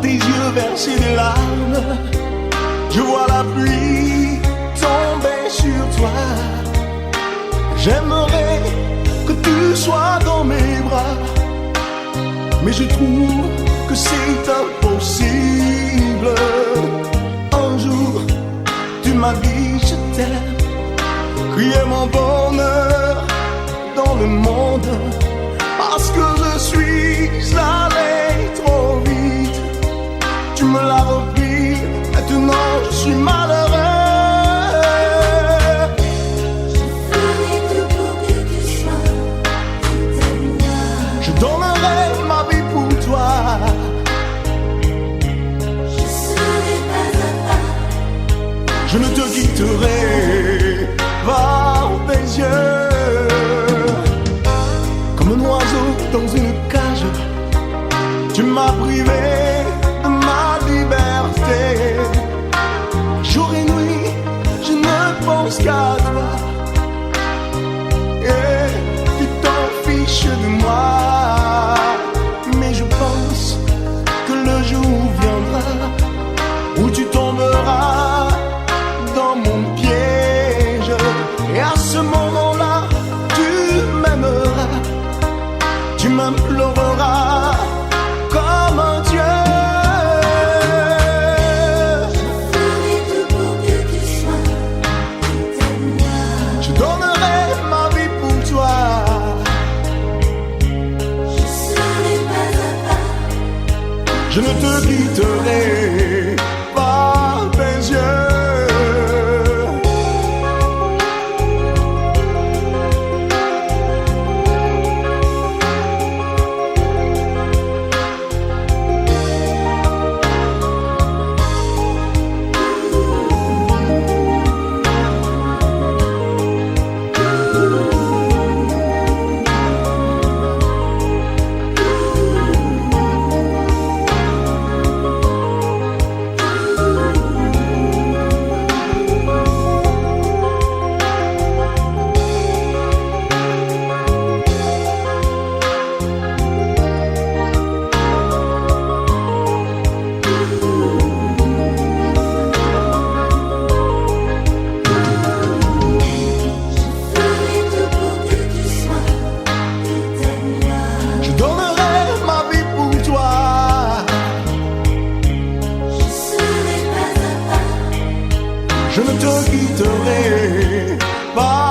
tes yeux verser des larmes. Je vois la pluie tomber sur toi. J'aimerais que tu sois dans mes bras, mais je trouve que c'est impossible. Un jour, tu m'as dit je t'aime, crier mon bonheur dans le monde, parce que je suis allé trop vite. Tu me l'as repris, maintenant je suis malheureux. Je ferai tout pour que tu sois tout à moi. Je donnerai ma vie pour toi. Je serai pas à pas. Je ne te quitterai par tes yeux. Comme un oiseau dans une cage, tu m'as privé de ma liberté. Jour et nuit, je ne pense qu'à toi. Et tu t'en fiches de moi. Mais je pense que le jour viendra où tu tomberas dans mon piège. Et à ce moment-là, tu m'aimeras, tu m'imploreras comme un Dieu. Je ferai tout pour que tu sois tout à moi. Je donnerai ma vie pour toi. Je serai pas à pas. Je ne te quitterai par tes yeux. Je donnerai ma vie pour toi. Je serai pas à pas. Je ne te quitterai pas.